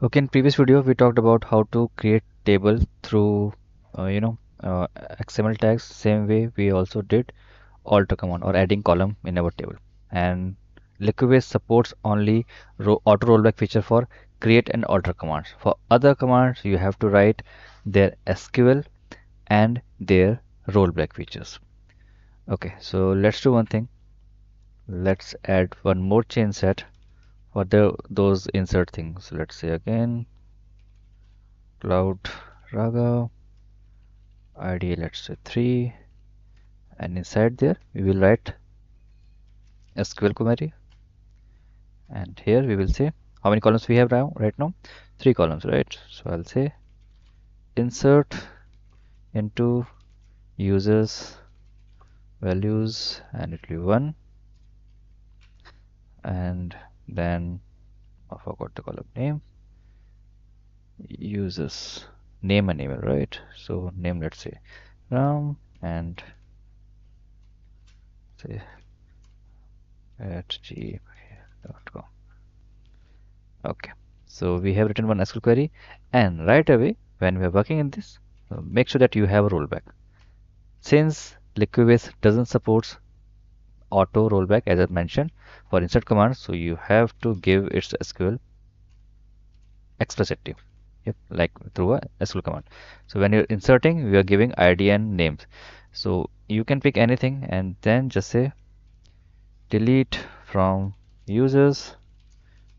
Okay, in previous video we talked about how to create table through XML tags. Same way we also did alter command or adding column in our table. And Liquibase supports only auto rollback feature for create and alter commands. For other commands you have to write their SQL and their rollback features. Okay, so let's do one thing. Let's add one more change set for those insert things. Let's say again cloud raga id, let's say 3, and inside there we will write SQL query, and here we will say how many columns we have now right now, 3 columns, right? So I'll say insert into users values, and it will be 1, and then I forgot the column name, users name and email, right? So name, let's say Ram, and say at gmail.com. Okay, so we have written one SQL query, and right away when we are working in this, make sure that you have a rollback. Since Liquibase doesn't support auto rollback as I mentioned for insert commands, so you have to give its SQL explicitly. Yep, like through a SQL command. So when you're inserting, we are giving ID and names. So you can pick anything and then just say delete from users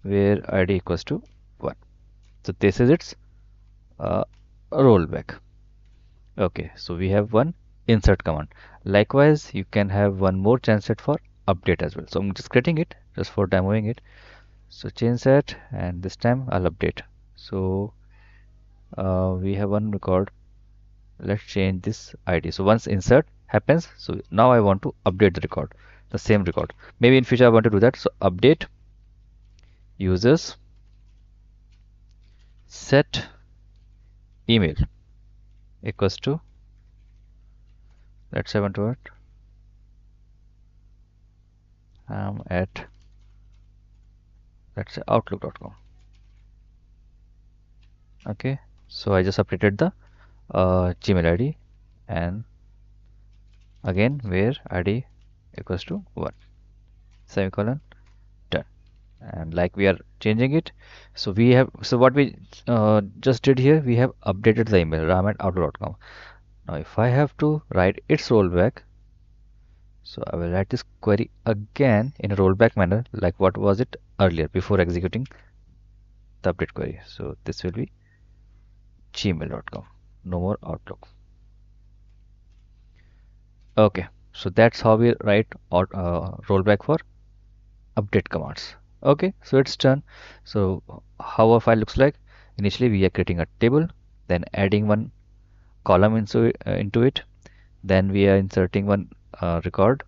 where ID equals to 1. So this is its uh, rollback. Okay, so we have one insert command. Likewise, you can have one more change set for update as well. So I'm just creating it just for demoing it. So change set, and this time I'll update. So we have one record. Let's change this ID. So once insert happens, so now I want to update the record, the same record. Maybe in future I want to do that. So update users set email equals to, let's say I want to at, let's say outlook.com. Okay, so I just updated the Gmail ID, and again where ID equals to 1, semicolon, done. And like we are changing it, so we have, so what we just did here, we have updated the email ram at outlook.com. Now if I have to write its rollback, so I will write this query again in a rollback manner like what was it earlier before executing the update query. So this will be gmail.com, no more outlook. Okay, so that's how we write rollback for update commands. Okay, so it's done. So how our file looks like: initially we are creating a table, then adding one column into it, then we are inserting one record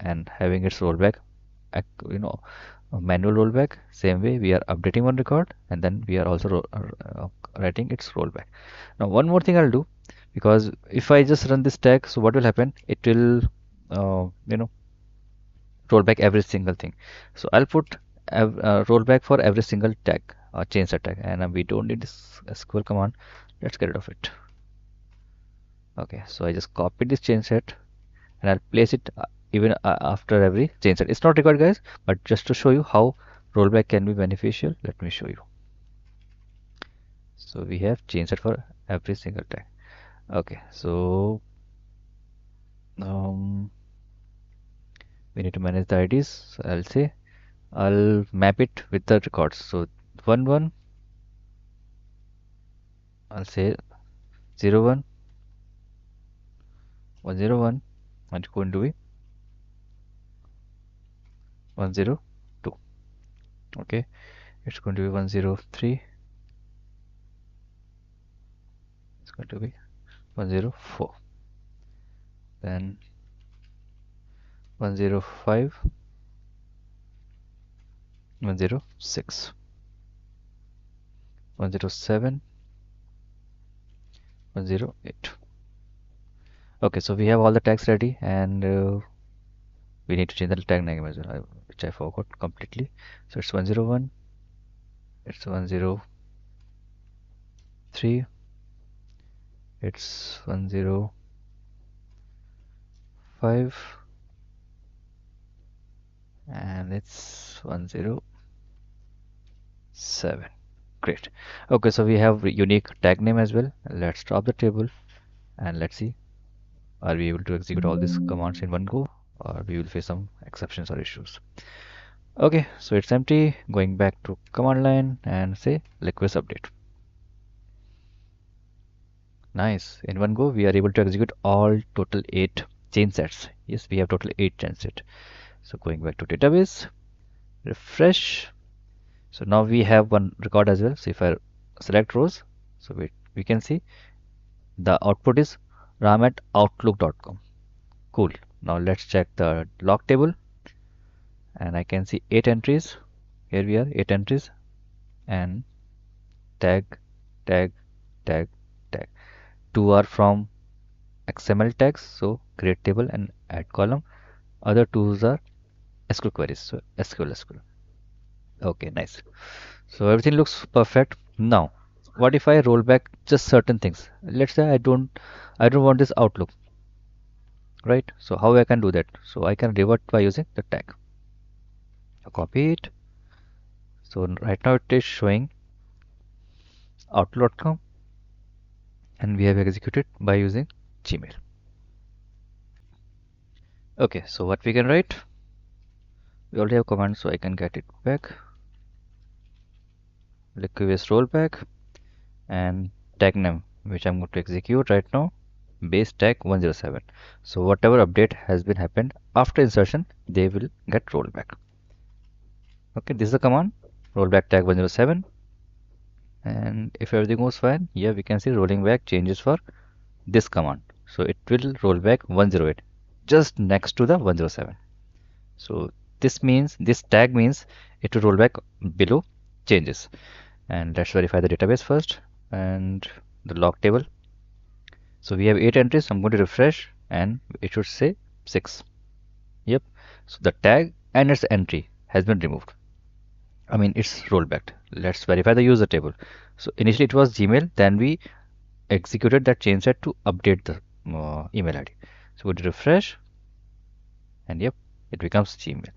and having its rollback, you know, a manual rollback. Same way we are updating one record, and then we are also writing its rollback. Now one more thing I'll do, because if I just run this tag, so what will happen, it will roll back every single thing. So I'll put roll back for every single tag, change that tag, and we don't need this SQL command. Let's get rid of it. Okay, so I just copied this change set and I'll place it even after every change set. It's not required, guys, but just to show you how rollback can be beneficial, let me show you. So we have change set for every single tag. Okay, so we need to manage the IDs. So I'll say I'll map it with the records. So 1 1, I'll say 0 1 1 0 1, and it's going to be 1 0 2. Okay, it's going to be 1 0 3, it's going to be 1 0 4, then 1 0 5, 1 0 6, 1 0 7, 1 0 8. Okay, so we have all the tags ready, and we need to change the tag name as well, which I forgot completely. So it's 1 0 1, it's 103, it's 105, and it's 107. Great. Okay, so we have unique tag name as well. Let's drop the table and let's see, are we able to execute all these commands in one go, or we will face some exceptions or issues. Okay, so it's empty. Going back to command line and say Liquibase update. Nice. In one go, we are able to execute all total 8 change sets. Yes, we have total 8 change sets. So going back to database, refresh. So now we have one record as well. So if I select rows, so we can see the output is ram@outlook.com. Cool. Now let's check the log table, and I can see 8 entries. Here we are, 8 entries, and tag, tag, tag, tag. 2 are from XML tags, so create table and add column. Other tools are SQL queries, so SQL. Okay, nice. So everything looks perfect. Now, what if I roll back just certain things? Let's say I don't want this Outlook, right? So how I can do that? So I can revert by using the tag. So copy it. So right now it is showing outlook.com, and we have executed by using Gmail. Okay, so what we can write? We already have command, so I can get it back. Liquibase rollback and tag name, which I'm going to execute right now, base tag 107. So whatever update has been happened after insertion, they will get rollback. Okay, this is the command, rollback tag 107. And if everything goes fine, here we can see rolling back changes for this command. So it will roll back 108 just next to the 107. So this tag means it will roll back below changes. And let's verify the database first and the log table. So we have 8 entries. I'm going to refresh and it should say 6. Yep. So the tag and its entry has been removed. I mean, it's rollback. Let's verify the user table. So initially it was Gmail, then we executed that change set to update the email ID. So we refresh and yep, it becomes Gmail.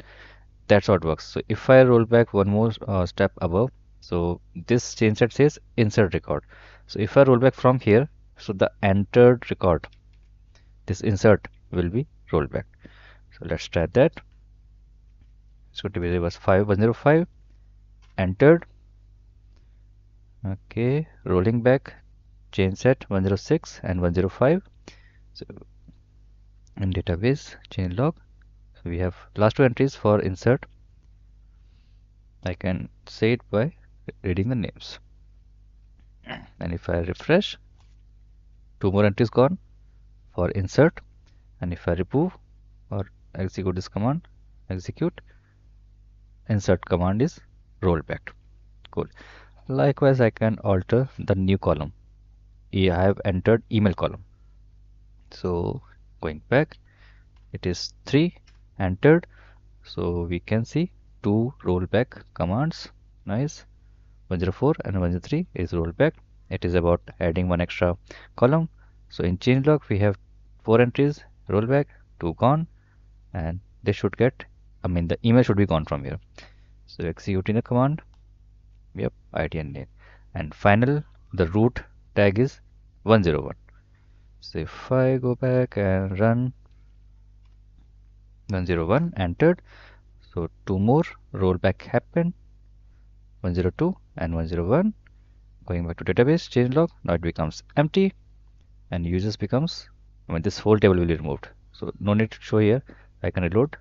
That's how it works. So if I roll back one more step above, so this change set says insert record. So if I roll back from here, so the entered record, this insert will be rolled back. So let's try that. It's going to be reverse 5105 entered. Okay, rolling back change set 106 and 105. So in database change log, so we have last 2 entries for insert. I can say it by reading the names. And if I refresh, 2 more entries gone for insert. And if I remove or execute this command, execute, insert command is rollback. Cool. Likewise, I can alter the new column. I have entered email column. So going back, it is 3 entered. So we can see 2 rollback commands. Nice. 104 and 103 is rollback. It is about adding one extra column. So in changelog we have 4 entries, rollback, 2 gone, and they should get, the email should be gone from here. So executing the command, yep, ID and name. And final, the root tag is 101. So if I go back and run 101 entered, so 2 more rollback happened, 102 and 101. Going back to database changelog, now it becomes empty and users becomes, this whole table will be removed. So no need to show here. I can reload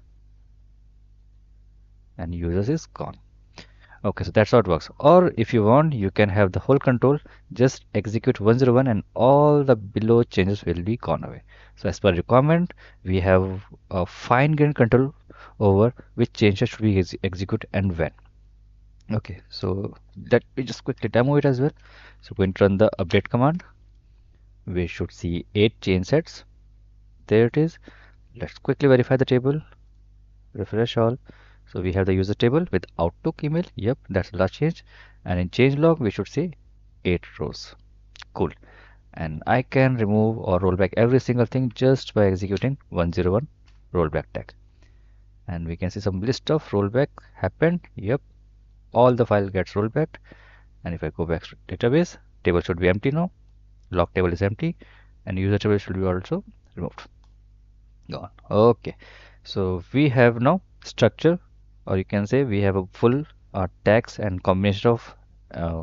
and users is gone. Okay, so that's how it works. Or if you want, you can have the whole control, just execute 101 and all the below changes will be gone away. So as per requirement, we have a fine-grained control over which changes should be execute and when. Okay, so let me just quickly demo it as well. So going to run the update command. We should see 8 change sets. There it is. Let's quickly verify the table. Refresh all. So we have the user table with Outlook email. Yep, that's the last change. And in changelog, we should say 8 rows. Cool. And I can remove or roll back every single thing just by executing 101 rollback tag. And we can see some list of rollback happened. Yep, all the file gets rolled back. And if I go back to database, table should be empty now. Log table is empty, and user table should be also removed. Gone. Okay, so we have now structure, or you can say we have a full tags and combination of uh,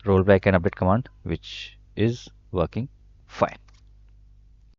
rollback and update command, which is working fine.